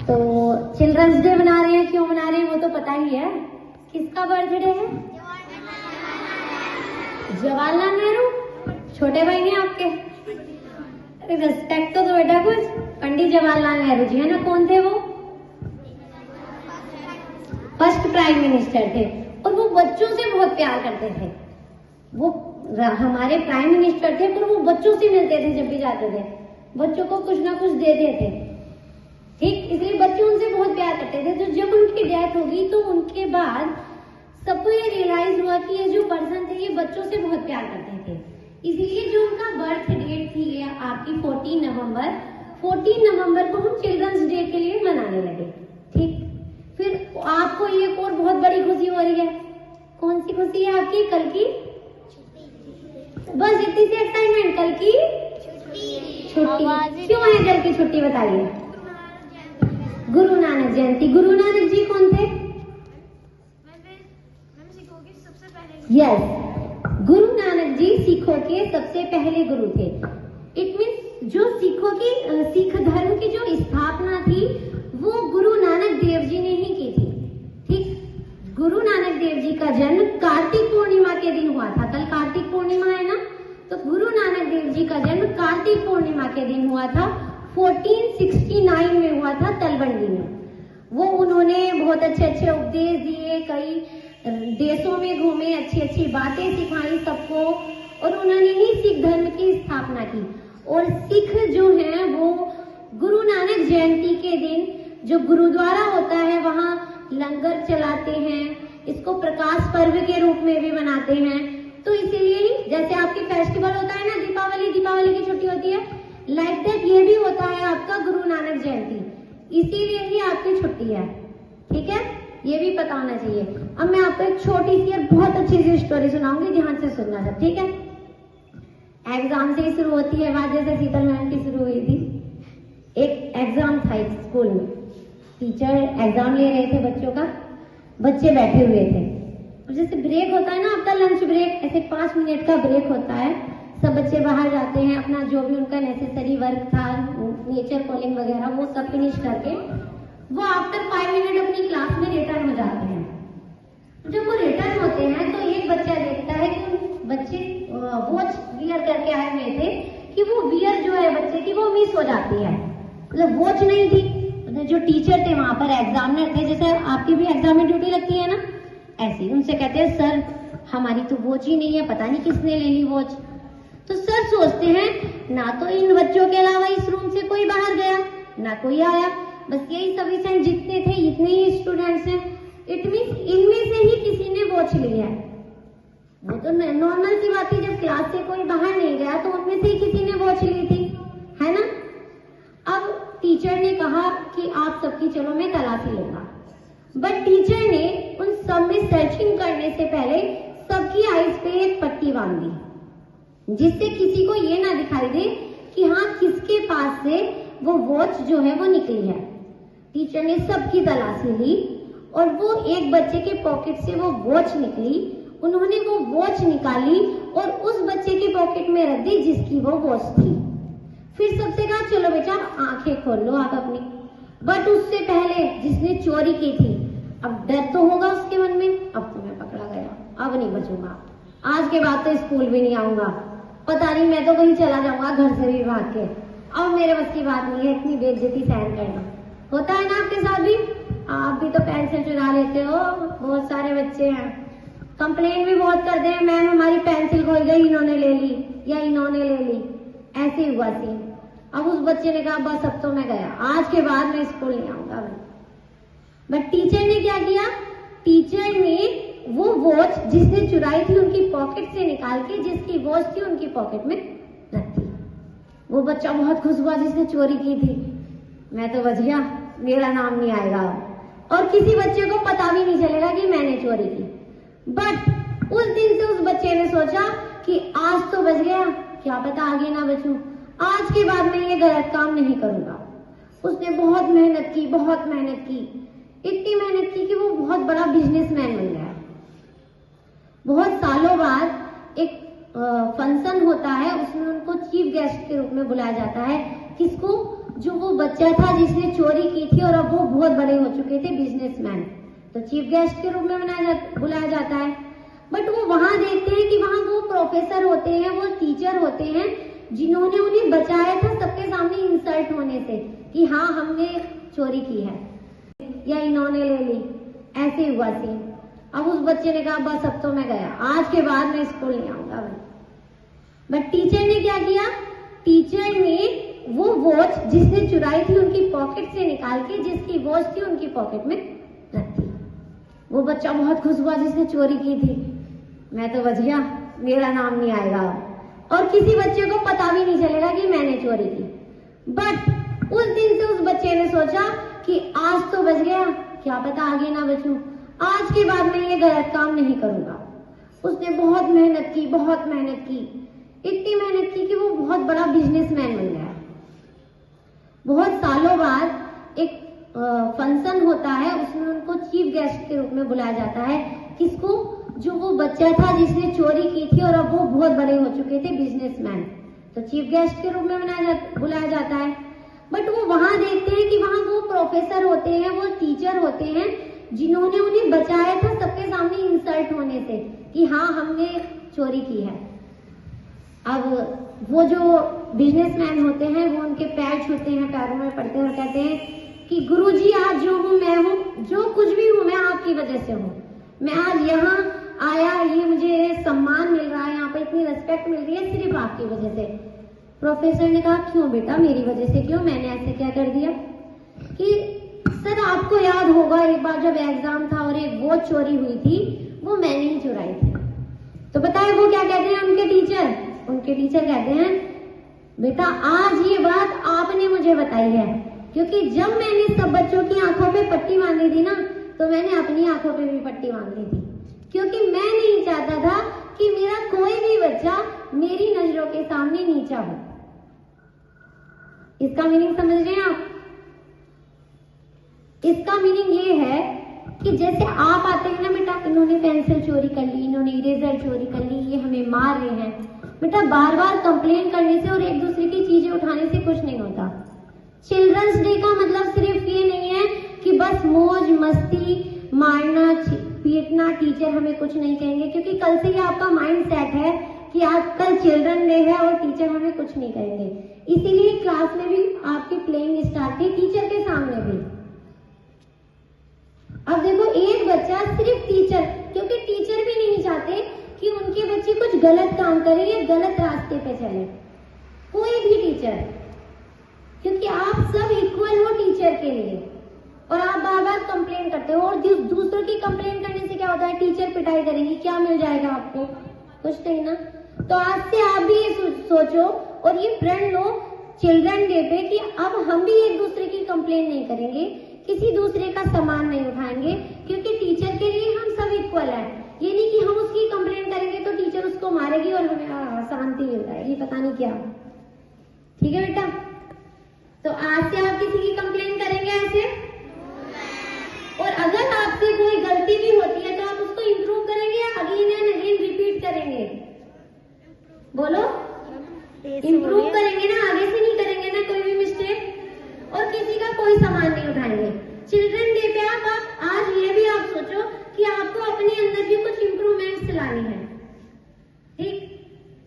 तो children's day मना रहे हैं, क्यों मना रहे हैं वो तो पता ही है। किसका बर्थडे है? जवाहरलाल नेहरू। छोटे भाई हैं आपके? अरे रिस्पेक्ट तो बेटा कुछ। पंडित जवाहरलाल नेहरू जी है ना, कौन थे वो? फर्स्ट प्राइम मिनिस्टर थे और वो बच्चों से बहुत प्यार करते थे। वो हमारे प्राइम मिनिस्टर थे पर वो बच्चों से मिलते थे, जब भी जाते थे बच्चों को कुछ ना कुछ देते थे, ठीक। इसलिए बच्चे उनसे बहुत प्यार करते थे। तो जब उनकी डेथ होगी तो उनके बाद सबको ये रियलाइज हुआ कि ये जो पर्सन थे ये बच्चों से बहुत प्यार करते थे। इसीलिए जो उनका बर्थ डेट थी ये आपकी 14 नवंबर को हम चिल्ड्रंस डे के लिए मनाने लगे, ठीक। फिर आपको ये और बहुत बड़ी खुशी हो रही है। कौन सी खुशी है आपकी? कल की बस इतनी सी एक्साइटमेंट, कल की छुट्टी। क्यों है कल की छुट्टी बताइए? गुरु नानक जयंती। गुरु नानक जी कौन थे? यस, गुरु नानक जी सिखों के सबसे पहले गुरु थे। इट मीन्स जो सिखों की सिख धर्म की जो स्थापना थी वो गुरु नानक देव जी ने ही की थी, ठीक। गुरु नानक देव जी का जन्म कार्तिक पूर्णिमा के दिन हुआ था। कल कार्तिक पूर्णिमा है ना, तो गुरु नानक देव जी का जन्म कार्तिक पूर्णिमा के दिन हुआ था। 1469 में हुआ था तलवंडी में। वो उन्होंने बहुत अच्छे अच्छे उपदेश दिए, कई देशों में घूमे, अच्छी अच्छी बातें सिखाई सबको, और उन्होंने ही सिख धर्म की स्थापना की। और सिख जो है वो गुरु नानक जयंती के दिन जो गुरुद्वारा होता है वहाँ लंगर चलाते हैं, इसको प्रकाश पर्व के रूप में भी मनाते हैं। तो इसीलिए ही जैसे आपके फेस्टिवल होता है ना, दीपावली की छुट्टी होती है, लाइक दैट ये भी होता है आपका गुरु नानक जयंती, इसीलिए ही आपकी छुट्टी है, ठीक है। ये भी पता होना चाहिए। अब मैं आपको एक छोटी सी और बहुत अच्छी सी स्टोरी सुनाऊंगी, ध्यान से सुनना सब, ठीक है। एग्जाम से ही शुरू होती है बात, जैसे शीतल मैम की शुरू हुई थी। एक एग्जाम था एक स्कूल में, टीचर एग्जाम ले रहे थे बच्चों का, बच्चे बैठे हुए थे। और जैसे ब्रेक होता है ना आपका लंच ब्रेक, ऐसे 5 मिनट का ब्रेक होता है, सब बच्चे बाहर जाते हैं, अपना जो भी उनका नेसेसरी वर्क था, नेचर कॉलिंग वगैरह वो सब फिनिश करके वो आफ्टर 5 मिनट अपनी क्लास में रिटर्न हो जाते हैं। जब वो रिटर्न होते हैं तो एक बच्चा देखता है कि बच्चे वॉच वियर करके आए हुए थे कि वो वियर जो है बच्चे की वो मिस हो जाती है, मतलब वॉच नहीं थी। मतलब जो टीचर थे वहां पर एग्जामिनर थे, जैसे आपकी भी एग्जाम में ड्यूटी लगती है ना, ऐसे ही उनसे कहते हैं सर हमारी तो वॉच ही नहीं है, पता नहीं किसने ले ली वॉच। तो सर सोचते हैं ना तो इन बच्चों के अलावा इस रूम से कोई बाहर गया, ना कोई आया, बस यही सफिशिएंट जितने थे इतने ही स्टूडेंट्स हैं। इट मीन्स इनमें से ही किसी ने वॉच ली है। वो तो नॉर्मल सी बात थी, जब क्लास से कोई बाहर नहीं गया तो उनमें से ही किसी ने वॉच ली थी, है ना। अब टीचर ने कहा कि आप सबकी चलो मैं तलाशी लूंगा, बट टीचर ने उन सब में सर्चिंग करने से पहले सबकी आईज पे एक पट्टी बांध दी, जिससे किसी को ये ना दिखाई दे कि हाँ किसके पास से वो वॉच जो है वो निकली है। टीचर ने सबकी तलाशी ली और वो एक बच्चे के पॉकेट से वो वॉच निकली, उन्होंने वो वॉच निकाली और उस बच्चे के पॉकेट में रख दी जिसकी वो वॉच थी। फिर सबसे कहा चलो बेटा आंखें खोल लो आप अपनी, बट उससे पहले जिसने चोरी की थी, अब डर तो होगा उसके मन में, अब तो मैं पकड़ा गया, अब नहीं बचूंगा, आज के बाद तो स्कूल भी नहीं आऊंगा, पता नहीं मैं तो कहीं चला जाऊंगा घर से भी भाग के, अब मेरे बस की बात नहीं है इतनी बेइज्जती सहन करना। होता है ना आपके साथ भी, आप भी तो पेंसिल चुरा लेते हो, बहुत सारे बच्चे हैं, कंप्लेन भी बहुत करते हैं, मैम हमारी पेंसिल खो गई, इन्होंने ले ली या इन्होंने ले ली, ऐसे ही हुआ थी। अब उस बच्चे ने कहा बस अब तो मैं गया, आज के बाद मैं स्कूल नहीं आऊंगा। बट टीचर ने क्या किया, टीचर ने वो वॉच जिसने चुराई थी उनकी पॉकेट से निकाल के जिसकी वॉच थी उनकी पॉकेट में रख दी। वो बच्चा बहुत खुश हुआ जिसने चोरी की थी, मैं तो बच गया, मेरा नाम नहीं आएगा, और किसी बच्चे को पता भी नहीं चलेगा कि मैंने चोरी की। बट उस दिन से उस बच्चे ने सोचा कि आज तो बच गया, क्या पता आगे ना बचूं, आज के बाद मैं ये गलत काम नहीं करूंगा। उसने बहुत मेहनत की, बहुत मेहनत की, इतनी मेहनत की कि वो बहुत बड़ा बिजनेसमैन बन गया। बहुत सालों बाद एक फंक्शन होता है, उसमें उनको चीफ गेस्ट के रूप में बुलाया जाता है, किसको, जो वो बच्चा था जिसने चोरी की थी और अब वो बहुत बड़े हो चुके थे बिजनेसमैन, तो चीफ गेस्ट के रूप में बुलाया जाता है। बट वो वहां देखते हैं कि वहां वो प्रोफेसर होते हैं, वो टीचर होते हैं जिन्होंने उन्हें बचाया था सबके सामने इंसल्ट होने से कि हाँ हमने चोरी की है या इन्होंने ले ली, ऐसे हुआ सीन। अब उस बच्चे ने कहा बस अब तो मैं गया, आज के बाद मैं स्कूल नहीं आऊंगा। बट टीचर ने क्या किया, टीचर ने वो वॉच जिसने चुराई थी उनकी पॉकेट से निकाल के जिसकी वॉच थी उनकी पॉकेट में रख दी। वो बच्चा बहुत खुश हुआ जिसने चोरी की थी, मैं तो बच गया, मेरा नाम नहीं आएगा और किसी बच्चे को पता भी नहीं चलेगा कि मैंने चोरी की। बट उस दिन से उस बच्चे ने सोचा कि आज तो बच गया, क्या पता आगे ना बचूं, आज के बाद मैं ये गलत काम नहीं करूंगा। उसने बहुत मेहनत की, बहुत मेहनत की, इतनी मेहनत की कि वो बहुत बड़ा बिजनेसमैन बन गया। बहुत सालों बाद एक फंक्शन होता है, उसमें उनको चीफ गेस्ट के रूप में बुलाया जाता है। किसको? जो वो बच्चा था जिसने चोरी की थी और अब वो बहुत बड़े हो चुके थे बिजनेसमैन, तो चीफ गेस्ट के रूप में बुलाया जाता है। बट वो वहां देखते हैं कि वहां वो प्रोफेसर होते हैं, वो टीचर होते हैं जिन्होंने उन्हें बचाया था सबके सामने इंसल्ट होने से कि हाँ हमने चोरी की है। अब वो जो बिजनेसमैन होते हैं वो उनके पैर छूते हैं, पैरों में पड़ते हैं और कहते हैं कि गुरुजी आज जो हूँ मैं हूँ, जो कुछ भी हूँ मैं आपकी वजह से हूँ। मैं आज यहाँ आया, ये मुझे सम्मान मिल रहा है, यहाँ पे इतनी रिस्पेक्ट मिल रही है सिर्फ आपकी वजह से। प्रोफेसर ने कहा क्यों बेटा, मेरी वजह से क्यों, मैंने ऐसे क्या कर दिया? कि सर आपको याद होगा एक बार जब एग्जाम था और एक वॉच चोरी हुई थी, वो मैंने ही चुराई थी। तो बताए वो क्या कहते हैं उनके टीचर? उनके टीचर कहते हैं बेटा आज ये बात आपने मुझे बताई है, क्योंकि जब मैंने सब बच्चों की आंखों पे पट्टी बांधी थी ना, तो मैंने अपनी आंखों पे भी पट्टी बांध ली थी, क्योंकि मैं नहीं चाहता था कि मेरा कोई भी बच्चा मेरी नजरों के सामने नीचा हो। इसका मीनिंग समझ रहे हैं आप? इसका मीनिंग ये है कि जैसे आप आते हैं ना बेटा, इन्होंने पेंसिल चोरी कर ली, इन्होंने इरेजर चोरी कर ली, ये हमें मार रहे हैं। बेटा बार बार कंप्लेन करने से और एक दूसरे की चीजें उठाने से कुछ नहीं होता। चिल्ड्रंस डे का मतलब सिर्फ ये नहीं है कि बस मौज मस्ती, मारना पीटना, टीचर हमें कुछ नहीं कहेंगे, क्योंकि कल से ये आपका माइंड सेट है कि आज कल चिल्ड्रन डे है और टीचर हमें कुछ नहीं कहेंगे। इसीलिए क्लास में भी आपकी प्लेइंग स्टार्ट की, टीचर के सामने भी। अब देखो एक बच्चा सिर्फ टीचर, क्योंकि टीचर भी नहीं चाहते कि उनके बच्चे कुछ गलत काम करें या गलत रास्ते पे चले, कोई भी टीचर, क्योंकि आप सब इक्वल हो टीचर के लिए। और आप बार बार कंप्लेन करते हो और दूसरों की कंप्लेन करने से क्या होता है? टीचर पिटाई करेगी, क्या मिल जाएगा आपको? कुछ नहीं ना। तो आज से आप भी ये सोचो और ये प्रण लो चिल्ड्रन डे पे कि अब हम भी एक दूसरे की कंप्लेन नहीं करेंगे, किसी दूसरे का सामान नहीं उठाएंगे, क्योंकि टीचर के लिए हम सब इक्वल है। ये नहीं कि हम उसकी कंप्लेन करेंगे तो टीचर उसको मारेगी और हमें शांति मिल जाएगी, पता नहीं क्या। ठीक है बेटा? तो आज से आप किसी की कंप्लेन करेंगे ऐसे? और अगर आपसे कोई गलती भी होती है तो आप उसको इम्प्रूव करेंगे या अगेन एंड अगेन रिपीट करेंगे? बोलो, इम्प्रूव करेंगे ना, आगे से नहीं करेंगे ना कोई भी मिस्टेक, और किसी का कोई सामान नहीं उठाएंगे। चिल्ड्रन डे पे आप आज ये भी आप सोचो कि आपको अपने अंदर भी कुछ इम्प्रूवमेंट्स लानी है। ठीक?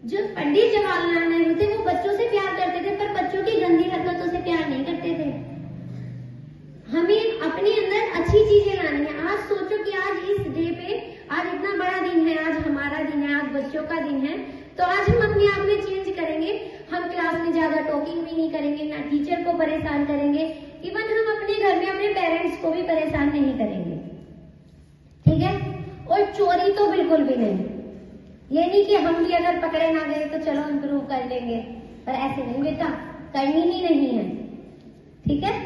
जो पंडित जवाहरलाल नेहरू थे वो बच्चों से प्यार करते थे, पर बच्चों की गंदी हरकतों से प्यार नहीं करते थे। हमें अपने अंदर अच्छी चीजें लानी है। आज सोचो कि आज इस डे पे, आज इतना बड़ा दिन है, आज हमारा दिन है, आज बच्चों का दिन है, तो आज हम अपने आप में चेंज करेंगे। हम क्लास में ज्यादा टॉकिंग भी नहीं करेंगे, ना टीचर को परेशान करेंगे, इवन हम अपने घर में अपने पेरेंट्स को भी परेशान नहीं करेंगे। ठीक है? और चोरी तो बिल्कुल भी नहीं। ये नहीं कि हम भी अगर पकड़े ना गए तो चलो इम्प्रूव कर लेंगे, पर ऐसे नहीं बेटा, करनी ही नहीं है। ठीक है?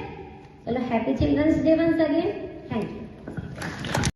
चलो, happy children's day once again. Thank you.